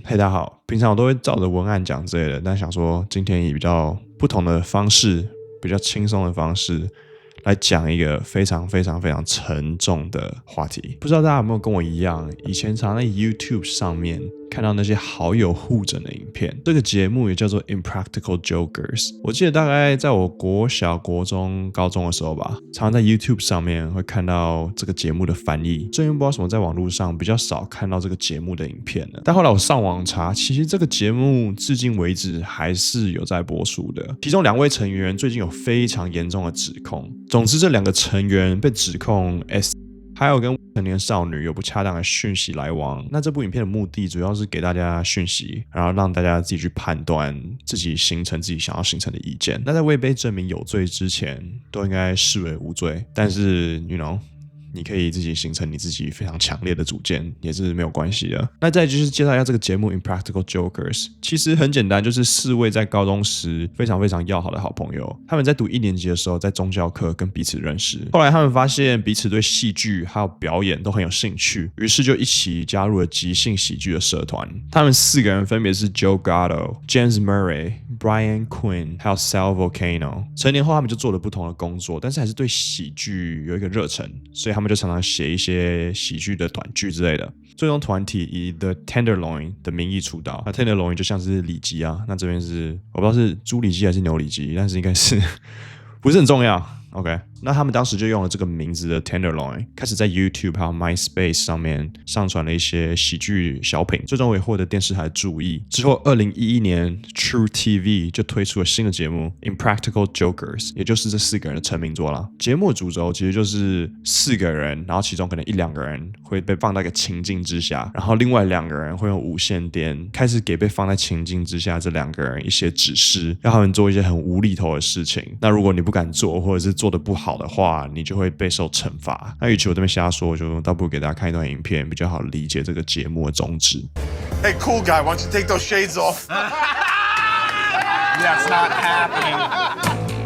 嘿，大家好，平常我都会照着文案讲之类的，但想说今天以比较不同的方式，比较轻松的方式来讲一个非常沉重的话题。不知道大家有没有跟我一样，以前常在 YouTube 上面看到那些好友互整的影片，这个节目也叫做 Impractical Jokers。我记得大概在我国小、国中、高中的时候吧，常常在 YouTube 上面会看到这个节目的翻译。最近不知道什么，在网络上比较少看到这个节目的影片了。但后来我上网查，其实这个节目至今为止还是有在播出的。其中2位成员最近有非常严重的指控。总之，这2个成员被指控 还有跟未成年少女有不恰当的讯息来往。那这部影片的目的主要是给大家讯息，然后让大家自己去判断，自己形成自己想要形成的意见。那在未被证明有罪之前，都应该视为无罪。但是 你可以自己形成你自己非常强烈的主见，也是没有关系的。那再就是介绍一下这个节目 Impractical Jokers。其实很简单，就是4位在高中时非常要好的好朋友。他们在读1年级的时候，在宗教课跟彼此认识。后来他们发现彼此对戏剧还有表演都很有兴趣，于是就一起加入了即兴喜剧的社团。他们4个人分别是 Joe Gatto、James Murray、Brian Quinn 还有 Sal Vulcano。成年后他们就做了不同的工作，但是还是对喜剧有一个热忱，所以他们就常常写一些喜剧的短剧之类的。最终团体以 The Tenderloin 的名义出道。那 Tenderloin 就像是里脊啊，那这边是我不知道是猪里脊还是牛里脊，但是应该是不是很重要。OK， 那他们当时就用了这个名字的 Tenderloin， 开始在 YouTube 还有 MySpace 上面上传了一些喜剧小品，最终也获得电视台的注意。之后2011年 True TV 就推出了新的节目 Impractical Jokers， 也就是这4个人的成名作啦。节目的主轴其实就是4个人，然后其中可能1-2个人会被放在一个情境之下，然后另外2个人会用无线电开始给被放在情境之下这2个人一些指示，让他们做一些很无厘头的事情。那如果你不敢做，或者是做得不好的话，你就会备受惩罚。那与其我这边瞎说，就倒不如给大家看一段影片，比较好理解这个节目的宗旨。Hey, cool guy, why don't you take those shades off? That's not happening.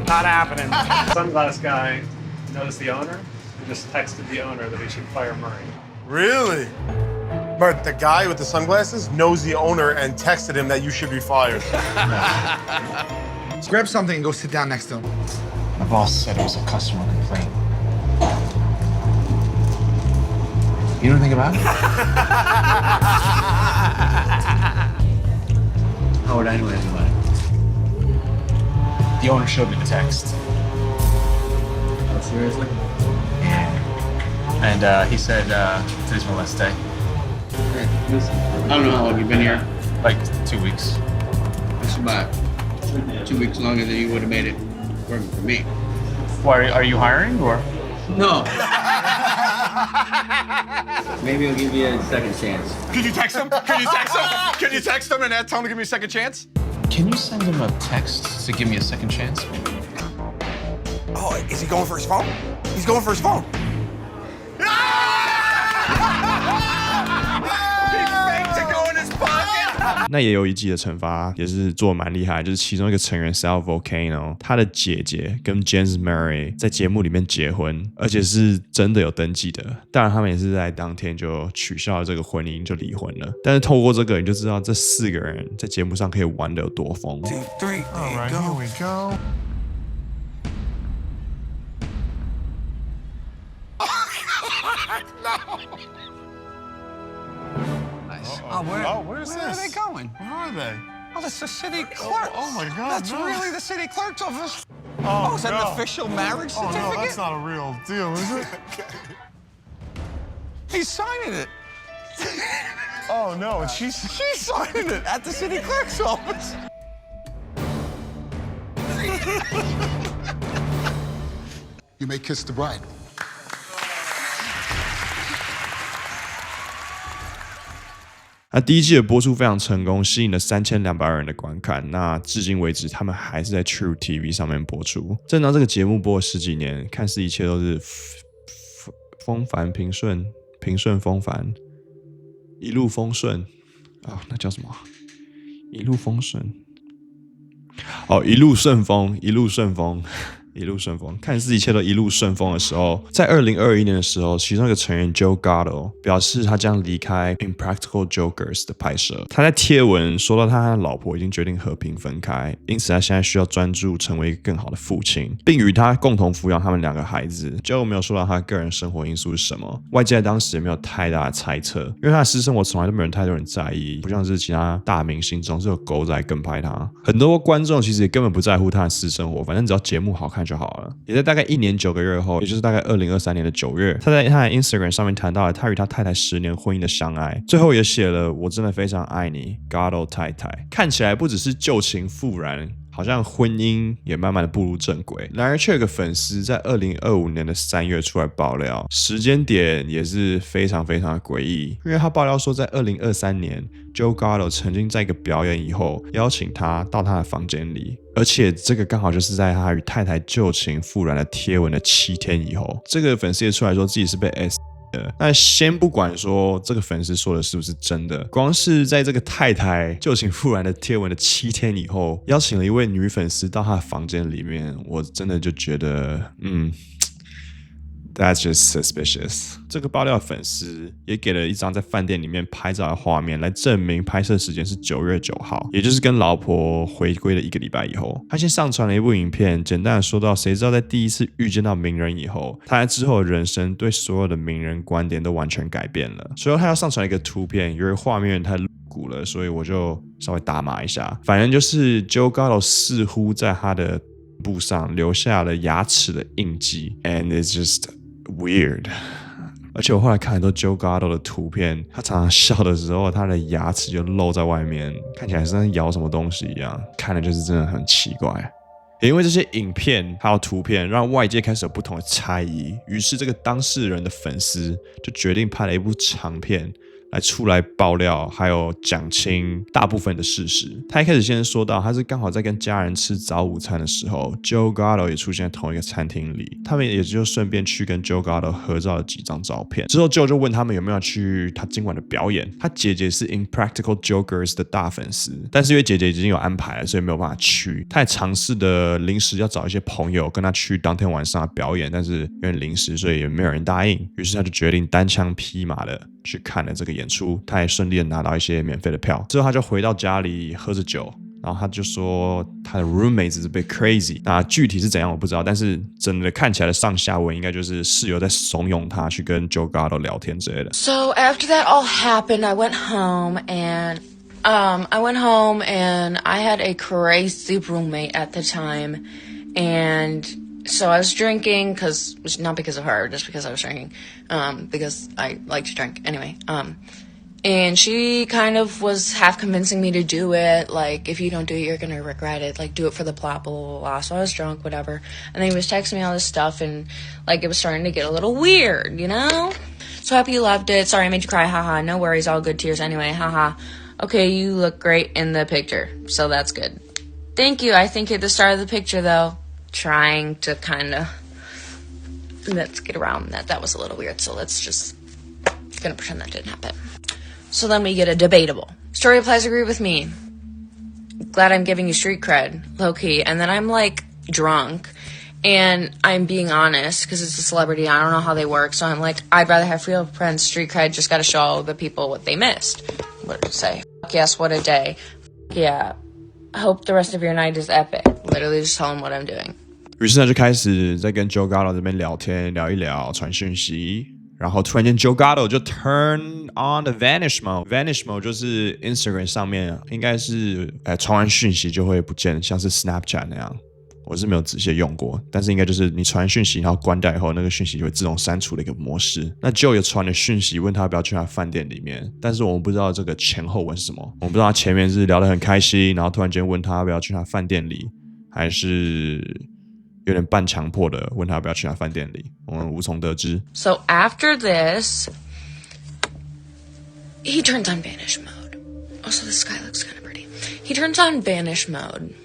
Not happening. Sunglass guy knows the owner and just texted the owner that he should fire Murray. Really? But the guy with the sunglasses knows the owner and texted him that you should be fired. Grab something and go sit down next to him. My boss said it was a customer complaint. You know anything about it? How would I know anything about it? The owner showed me the text. Oh, seriously? Yeah. And he said today's my last day. Hey, listen, I don't know how long you've been here. Like 2 weeks. It's about 2 weeks longer than you would have made it working for me. Why, are you hiring or? No. Maybe I'll give you a second chance. Can you text him? Can you text him? Can you text him and tell him to give me a second chance? Can you send him a text to give me a second chance? Oh, is he going for his phone? He's going for his phone. He faked to go in his pocket. 那也有一集的惩罚也是做蛮厉害，就是其中一个成员 Sal Vulcano， 他的姐姐跟 James Murray 在节目里面结婚，而且是真的有登记的。当然他们也是在当天就取消了这个婚姻，就离婚了。但是透过这个你就知道这4个人在节目上可以玩得有多疯。 2, 3, all right, here we go. No. Nice. Where's Where are this? they going? Where are they? Oh, that's the city clerk. Oh my God, That's no. really the city clerk's office. Oh, Is that no. an official marriage Oh certificate? no, that's not a real deal, is it? He's signing it. Oh no, and she's signing it at the city clerk's office. You may kiss the bride. 那第1季的播出非常成功，吸引了3200人的观看。那至今为止，他们还是在 True TV 上面播出。正当这个节目播了10几年，看似一切都是风帆平顺，平顺风帆，一路风顺啊，那叫什么？一路风顺。哦，一路顺风，一路顺风。一路顺风，看似一切都一路顺风的时候，在2021年的时候，其中一个成员 Joe Gatto 表示他将离开 Impractical Jokers 的拍摄。他在贴文说到他和老婆已经决定和平分开，因此他现在需要专注成为一个更好的父亲，并与他共同抚养他们2个孩子。Joe 没有说到他个人生活因素是什么，外界当时也没有太大的猜测，因为他的私生活从来都没有太多人在意，不像是其他大明星总是有狗仔跟拍他。很多观众其实也根本不在乎他的私生活，反正只要节目好看就好了。也在大概1年9个月后，也就是大概2023年的9月，他在他的 Instagram 上面谈到了他与他太太10年婚姻的相爱，最后也写了我真的非常爱你 Gatto 太太。看起来不只是旧情复燃，好像婚姻也慢慢的步入正轨。然而却有个粉丝在2025年的3月出来爆料，时间点也是非常非常的诡异，因为他爆料说在2023年 Joe Gatto 曾经在一个表演以后邀请他到他的房间里，而且这个刚好就是在他与太太旧情复燃的贴文的7天以后。这个粉丝也出来说自己是被 S那先不管说这个粉丝说的是不是真的，光是在这个太太旧情复燃的贴文的7天以后，邀请了一位女粉丝到她的房间里面，我真的就觉得That's just suspicious。 这个爆料粉丝也给了一张在饭店里面拍照的画面，来证明拍摄时间是9月9号，也就是跟老婆回归了1个礼拜以后。他先上传了一部影片，简单的说到，谁知道在第一次遇见到名人以后，他在之后的人生对所有的名人观点都完全改变了。所以他要上传一个图片，由于画面太露骨了，所以我就稍微打码一下。反正就是 Joe Gatto 似乎在他的布上留下了牙齿的印记 ，and it's just weird。 而且我后来看很多 Joe Gatto 的图片，他常常笑的时候，他的牙齿就露在外面，看起来像在咬什么东西一样，看的就是真的很奇怪。也因为这些影片还有图片让外界开始有不同的猜疑，于是这个当事人的粉丝就决定拍了一部长片来出来爆料，还有讲清大部分的事实。他一开始先说到，他是刚好在跟家人吃早午餐的时候 ，Joe Gatto 也出现在同一个餐厅里，他们也就顺便去跟 Joe Gatto 合照了几张照片。之后 Joe 就问他们有没有去他今晚的表演。他姐姐是 Impractical Jokers 的大粉丝，但是因为姐姐已经有安排了，所以没有办法去。他也尝试的临时要找一些朋友跟他去当天晚上的表演，但是有点临时，所以也没有人答应。于是他就决定单枪匹马的去看了这个演出，他也顺利的拿到一些免费的票。之后他就回到家里喝着酒，然后他就说他的 roommate is a bit crazy。那具体是怎样我不知道，但是整个看起来的上下文应该就是室友在怂恿他去跟 Joe Gatto 聊天之类的。So after that all happened, I went home and I had a crazy roommate at the time, and so I was drinking not because of her, just because I was drinking, because I like to drink anyway. And she kind of was half convincing me to do it, like, if you don't do it, you're gonna regret it, like, do it for the plot, blah, blah, blah. So I was drunk, whatever. And then he was texting me all this stuff, and, like, it was starting to get a little weird, you know? So happy you loved it. Sorry I made you cry, haha. No worries, all good tears anyway, haha. Okay, you look great in the picture, so that's good. Thank you. I think at the start of the picture, though, trying to kind of, let's get around that. That was a little weird, so let's just gonna pretend that didn't happen. So then we get a debatable. Story replies agree with me. Glad I'm giving you street cred, low key. And then I'm like drunk and I'm being honest because it's a celebrity. I don't know how they work. So I'm like, I'd rather have real friends. Street cred just got to show the people what they missed. What did it say? Fuck yes, what a day. Yeah. I hope the rest of your night is epic. Literally just tell them what I'm doing. 于是他就开始在跟 Joe Gatto 这边聊天，聊一聊，传讯息。然后突然间 Joe Gatto 就 turn on the vanish mode。vanish mode 就是 Instagram 上面应该是传完讯息就会不见，像是 Snapchat 那样。我是没有仔细用过，但是应该就是你传讯息然后关掉以后，那个讯息就会自动删除的一个模式。那 Joe 也传了讯息问他要不要去他饭店里面，但是我们不知道这个前后文是什么。我们不知道他前面是聊得很开心，然后突然间问他要不要去他饭店里，还是有点半强迫的问他要不要去他饭店里，我们无从得知。So after this, he turns on vanish mode. Also, the sky looks kind of pretty. He turns on vanish mode.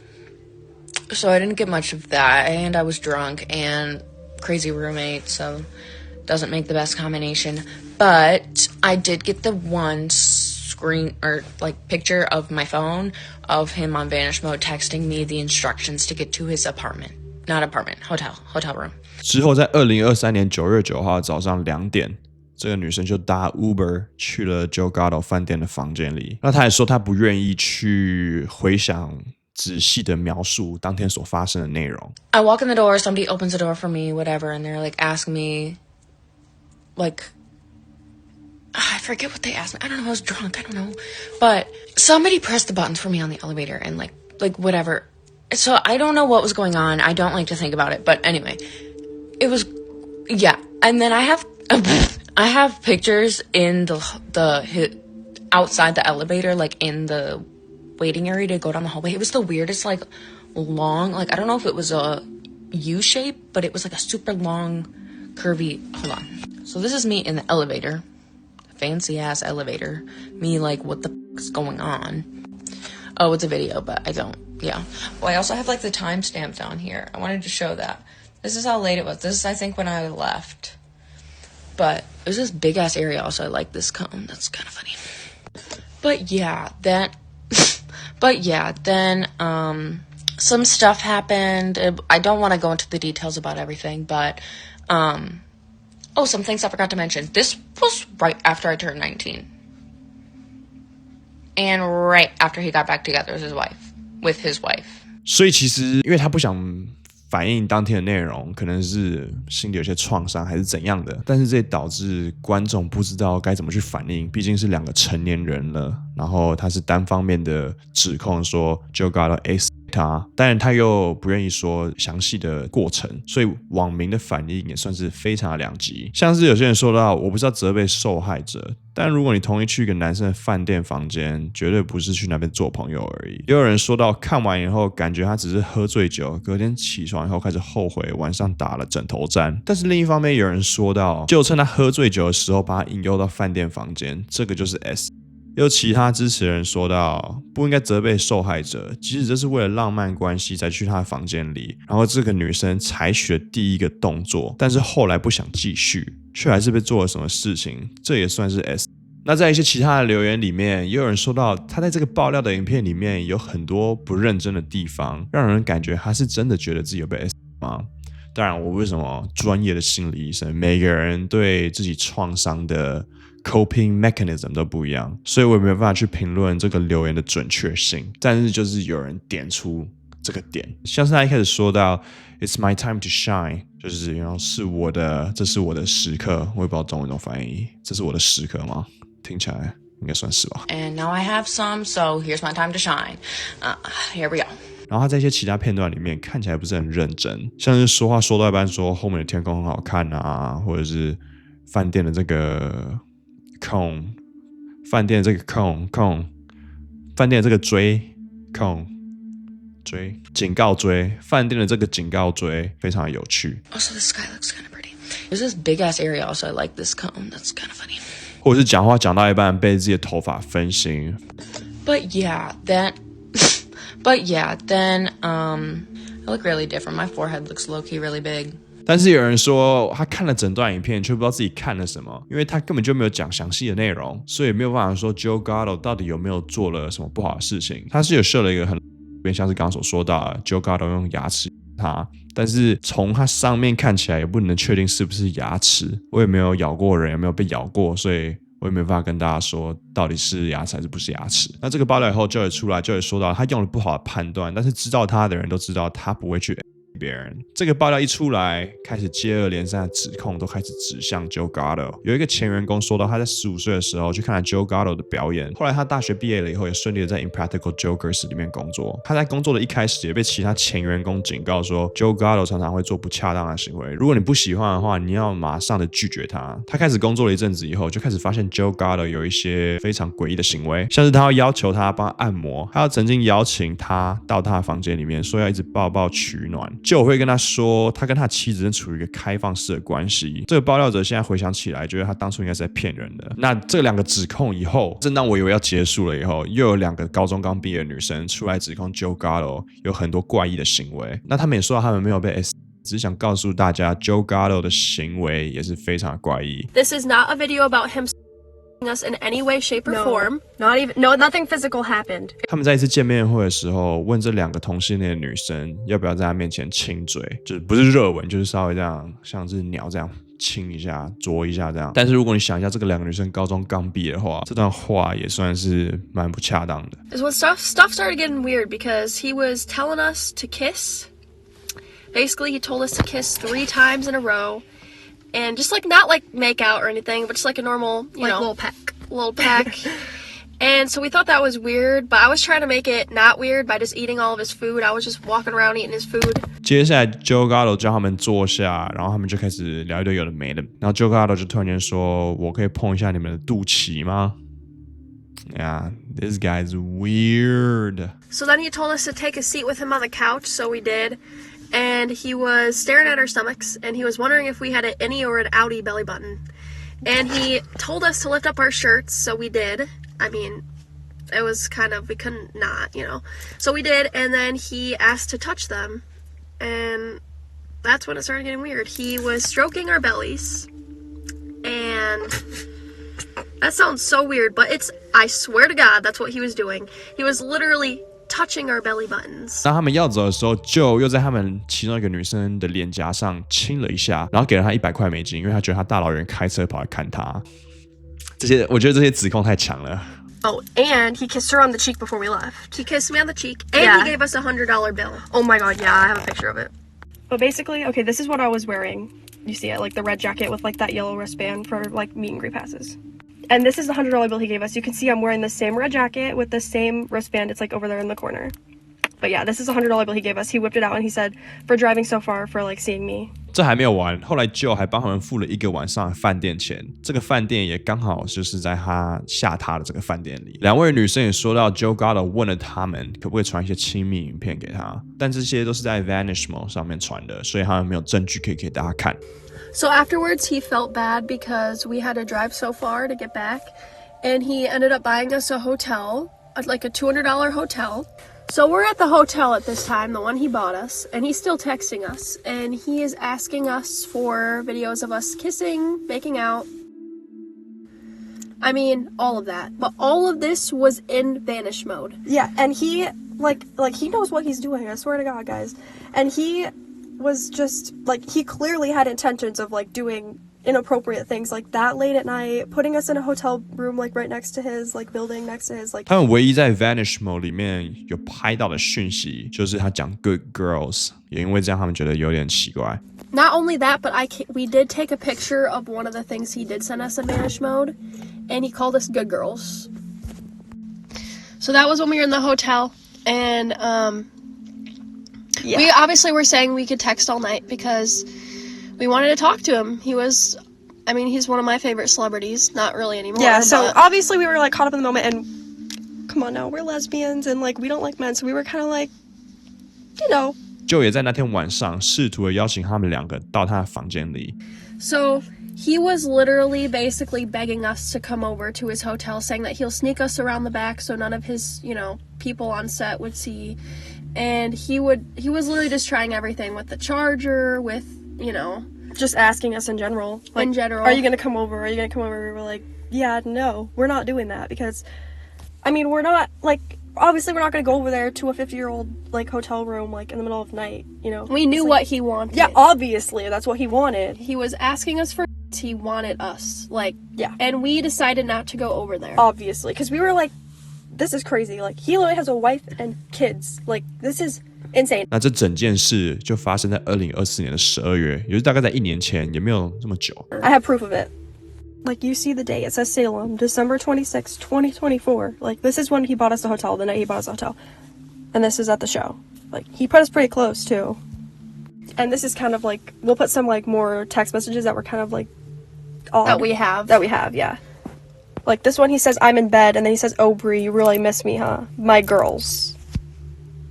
So I didn't get much of that, and I was drunk and crazy roommate, so doesn't make the best combination. But I did get the one screen or like picture of my phone of him on vanish mode texting me the instructions to get to his apartment. not apartment, hotel room. 之后在2023年9月9号早上2点，这个女生就搭 Uber 去了 Joe Gatto 饭店的房间里。那她也说她不愿意去回想仔细的描述当天所发生的内容。I walk in the door, somebody opens the door for me, whatever, and they're like asking me, like, I forget what they asked me. I don't know. I was drunk. I don't know, but somebody pressed the buttons for me on the elevator and like whatever. So I don't know what was going on. I don't like to think about it, but anyway, it was, yeah. And then I have pictures in the outside the elevator, like in the waiting area to go down the hallway. It was the weirdest, like long, like I don't know if it was a U shape, but it was like a super long, curvy. Hold on. So this is me in the elevator, fancy ass elevator. Me like, what the f is going on? Oh, it's a video, but I don't. Yeah. Well, I also have like the timestamp down here. I wanted to show that. This is how late it was. This is, I think, when I left. But it was this big ass area. Also, I like this cone. That's kind of funny. But yeah, then some stuff happened. I don't want to go into the details about everything, but some things I forgot to mention. This was right after I turned 19. And right after he got back together with his wife. 所以其实因为他不想反映当天的内容，可能是心里有些创伤还是怎样的，但是这也导致观众不知道该怎么去反应，毕竟是2个成年人了，然后他是单方面的指控说 Joe Gatto X 他，当然他又不愿意说详细的过程，所以网民的反应也算是非常的两极。像是有些人说到，我不是要责备受害者，但如果你同意去一个男生的饭店房间，绝对不是去那边做朋友而已。也有人说到，看完以后感觉他只是喝醉酒，隔天起床以后开始后悔晚上打了枕头战。但是另一方面，有人说到，就趁他喝醉酒的时候把他引诱到饭店房间，这个就是 S。有其他支持人说到，不应该责备受害者，即使这是为了浪漫关系才去他的房间里，然后这个女生采取了第一个动作，但是后来不想继续，却还是被做了什么事情，这也算是 S。那在一些其他的留言里面，也有人说到他在这个爆料的影片里面有很多不认真的地方，让人感觉他是真的觉得自己有被 S 吗？当然，我为什么专业的心理医生，每个人对自己创伤的 coping mechanism 都不一样，所以我也没有办法去评论这个留言的准确性。但是就是有人点出这个点，像是他一开始说到 "It's my time to shine"， 就是这是我的时刻，我也不知道中文怎么翻译，这是我的时刻吗？听起来应该算是吧。And now I have some, so here's my time to shine. Here we go. 然后他在一些其他片段里面看起来不是很认真，像是说话说到一半说后面的天空很好看啊，或者是饭店的这个 cone， 饭店的这个 cone， 饭店的这个锥 cone 锥警告锥，饭店的这个警告锥非常的有趣。Also, the sky looks kind of pretty. There's this big ass area. Also, I like this cone. That's kind of funny. 或者是讲话讲到一半被自己的头发分心。But yeah, then I look really different. My forehead looks low-key really big. 但是有人说他看了整段影片却不知道自己看了什么，因为他根本就没有讲详细的内容，所以没有办法说 Joe Gatto 到底有没有做了什么不好的事情。他是有设了一个很像是刚刚所说到的 Joe Gatto 用牙齿他，但是从他上面看起来也不能确定是不是牙齿，我也没有咬过人，也没有被咬过，所以我也没办法跟大家说到底是牙齿还是不是牙齿。那这个爆料以后就有出来，就有说到他用了不好的判断，但是知道他的人都知道他不会去别人。这个爆料一出来，开始接二连三的指控都开始指向 Joe Gatto。有一个前员工说到，他在15岁的时候去看了 Joe Gatto 的表演，后来他大学毕业了以后，也顺利的在 Impractical Jokers 里面工作。他在工作的一开始也被其他前员工警告说 ，Joe Gatto 常常会做不恰当的行为，如果你不喜欢的话，你要马上的拒绝他。他开始工作了一阵子以后，就开始发现 Joe Gatto 有一些非常诡异的行为，像是他要求他帮他按摩，他曾经邀请他到他的房间里面，说要一直抱抱取暖。就我会跟他说，他跟他妻子正处于一个开放式的关系。这个爆料者现在回想起来，觉得他当初应该是在骗人的。那这2个指控以后，正当我以为要结束了以后，又有2个高中刚毕业的女生出来指控 Joe Gatto 有很多怪异的行为。那他们也说到他们没有被 S， 只是想告诉大家 Joe Gatto 的行为也是非常的怪异。This is not a video about him us in any way, shape, or form. Nothing physical happened. 他们在一次见面会的时候，问这2个同性恋的女生要不要在他面前亲嘴，就是不是热吻，就是稍微这样，像是鸟这样亲一下、啄一下这样。但是如果你想一下，这个2个女生高中刚毕业的话，这段话也算是蛮不恰当的。Is when stuff started getting weird because he was telling us to kiss. Basically, he told us to kiss 3 times in a row. And just like, not like make out or anything, but just like a normal, you know, little peck. And so we thought that was weird, but I was trying to make it not weird by just eating all of his food. I was just walking around eating his food. 接下来 Joe Gatto 叫他们坐下，然后他们就开始聊一堆有的没的。然后 Joe Gatto 就突然间说：“我可以碰一下你们的肚脐吗？” Yeah, this guy's weird. So then he told us to take a seat with him on the couch, so we did. And he was staring at our stomachs, and he was wondering if we had an innie or an outie belly button. And he told us to lift up our shirts, so we did. I mean, it was kind of, we couldn't not, you know. So we did, and then he asked to touch them. And that's when it started getting weird. He was stroking our bellies. And that sounds so weird, but I swear to God, that's what he was doing. He was literally touching our belly buttons. 当他们要走的时候 ，Joe 又在他们其中一个女生的脸颊上亲了一下，然后给了她100块美金，因为他觉得他大老远开车跑来看他。我觉得这些指控太强了。Oh, and he kissed her on the cheek before we left. He kissed me on the cheek, and he gave us a $100 bill. Oh my God, yeah, I have a picture of it. But basically, okay, this is what I was wearing. You see it, like the red jacket with like that yellow wristband for like meet and greet passes. And this is the $100 bill he gave us. You can see I'm wearing the same red jacket with the same wristband. It's like over there in the corner. But yeah, this is a $100 bill he gave us. He whipped it out and he said, for driving so far, for like seeing me. 这还没有完，后来 Joe 还帮他们付了1个晚上的饭店钱，这个饭店也刚好就是在他下榻的这个饭店里。2位女生也说到 Joe Gatto 问了他们可不可以传一些亲密影片给他，但这些都是在 Vanishmo 上面传的，所以他们没有证据可以给大家看。So afterwards, he felt bad because we had to drive so far to get back, and he ended up buying us a hotel, like a $200 hotel. So we're at the hotel at this time, the one he bought us, and he's still texting us, and he is asking us for videos of us kissing, making out. I mean, all of that. But all of this was in vanish mode. Yeah, and he, like he knows what he's doing, I swear to God, guys. And he was just, like, he clearly had intentions of, like, doing inappropriate things like that late at night, putting us in a hotel room like right next to his, like building next to his, like. 他们唯一在 Vanishmo 里面有拍到的讯息，就是他讲 good girls， 也因为这样他们觉得有点奇怪。Not only that, but we did take a picture of one of the things he did send us in vanish mode, and he called us good girls. So that was when we were in the hotel, and we obviously were saying we could text all night because we wanted to talk to him. He's one of my favorite celebrities. Not really anymore. Yeah, so obviously we were like caught up in the moment, and come on now, we're lesbians and like we don't like men, so we were kind of like, you know. Joe 也在那天晚上试图的邀请他们2个到他的房间里。So he was literally basically begging us to come over to his hotel, saying that he'll sneak us around the back so none of his, you know, people on set would see. And he was literally just trying everything with the charger, with, you know, just asking us in general. Like, in general. Are you going to come over? Are you going to come over? We were like, yeah, no, we're not doing that because, I mean, we're not, like, obviously we're not going to go over there to a 50-year-old, like, hotel room, like, in the middle of the night, you know? We knew what he wanted. Yeah, obviously, that's what he wanted. He was asking us for he wanted us, like, yeah. And we decided not to go over there. Obviously, because we were like, this is crazy. Like, he literally has a wife and kids. Like, this is insane. 那这整件事就发生在2024年的12月，也就是大概在1年前，也没有这么久。I have proof of it. Like, you see the date. It says Salem, December 26, 2024. Like, this is when he bought us the hotel, the night he bought us the hotel. And this is at the show. Like, he put us pretty close, too. And this is kind of like, we'll put some, like, more text messages that were kind of, like, odd. That we have, yeah. Like, this one he says, I'm in bed, and then he says, oh, Brie, you really miss me, huh? My girls.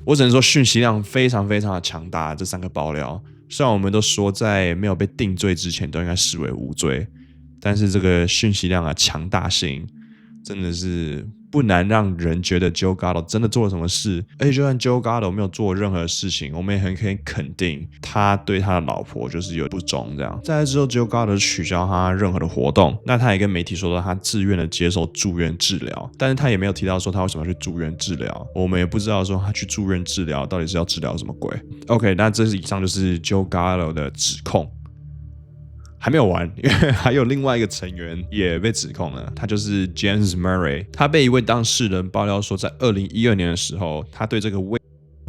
我只能说讯息量非常非常的强大，这3个爆料。虽然我们都说在没有被定罪之前都应该视为无罪，但是这个讯息量的强大性真的是不难让人觉得 Joe Gatto 真的做了什么事，而且就算 Joe Gatto 没有做任何事情，我们也很可以肯定他对他的老婆就是有不忠这样。在这之后 Joe Gatto 取消他任何的活动，那他也跟媒体说到他自愿的接受住院治疗，但是他也没有提到说他为什么要去住院治疗，我们也不知道说他去住院治疗到底是要治疗什么鬼。 OK， 那这是以上就是 Joe Gatto 的指控。还没有完，因为还有另外一个成员也被指控了，他就是 James Murray。他被一位当事人爆料说，在2012年的时候，他对这个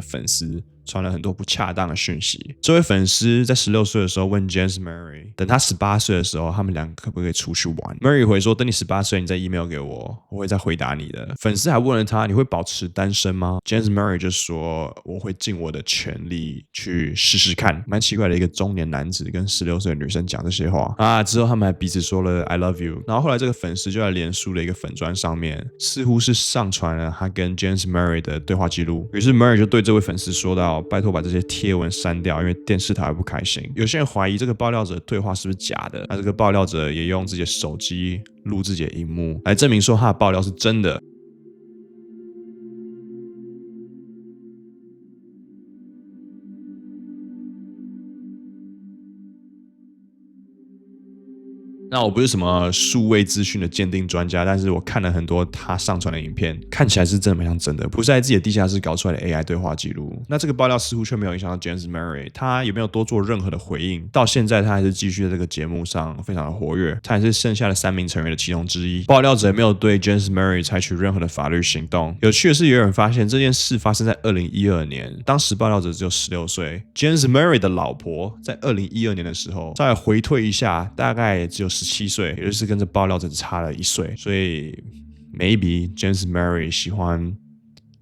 粉丝传了很多不恰当的讯息。这位粉丝在16岁的时候问 James Murray， 等他18岁的时候，他们两个可不可以出去玩 ？Murray 回说，等你18岁，你再 email 给我，我会再回答你的。粉丝还问了他，你会保持单身吗 ？James Murray 就说，我会尽我的全力去试试看。蛮奇怪的一个中年男子跟16岁的女生讲这些话啊。之后他们还彼此说了 I love you。然后后来这个粉丝就在脸书的一个粉专上面，似乎是上传了他跟 James Murray 的对话记录。于是 Murray 就对这位粉丝说到，拜托把这些贴文删掉，因为电视台会不开心。有些人怀疑这个爆料者的对话是不是假的，那这个爆料者也用自己的手机录自己的荧幕来证明说他的爆料是真的。那我不是什么数位资讯的鉴定专家，但是我看了很多他上传的影片，看起来是真的蛮像真的，不是在自己的地下室搞出来的 AI 对话记录。那这个爆料似乎却没有影响到 James Murray， 他也没有多做任何的回应，到现在他还是继续在这个节目上非常的活跃，他也是剩下的3名成员的其中之一。爆料者也没有对 James Murray 采取任何的法律行动。有趣的是，有人发现这件事发生在2012年，当时爆料者只有16岁 ，James Murray 的老婆在2012年的时候，再回退一下，大概也只有17岁，也就是跟这爆料者差了1岁，所以 maybe James Murray 喜欢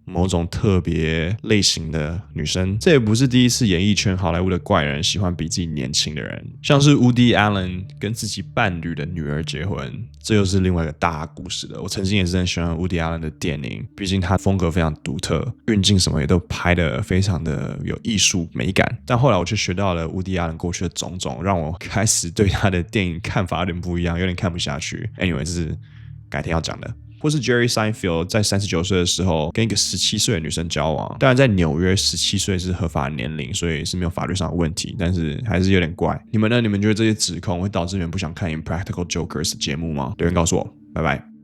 某种特别类型的女生。这也不是第一次演艺圈好莱坞的怪人喜欢比自己年轻的人，像是 Woody Allen 跟自己伴侣的女儿结婚，这又是另外一个大故事了。我曾经也是很喜欢 Woody Allen 的电影，毕竟他风格非常独特，运镜什么也都拍得非常的有艺术美感。但后来我却学到了 Woody Allen 过去的种种，让我开始对他的电影看法有点不一样，有点看不下去。Anyway， 这是改天要讲的。或是 Jerry Seinfeld 在39岁的时候跟一个17岁的女生交往，当然在纽约17岁是合法的年龄，所以是没有法律上的问题，但是还是有点怪。你们呢？你们觉得这些指控会导致你们不想看 Impractical Jokers 的节目吗？留言告诉我，拜拜。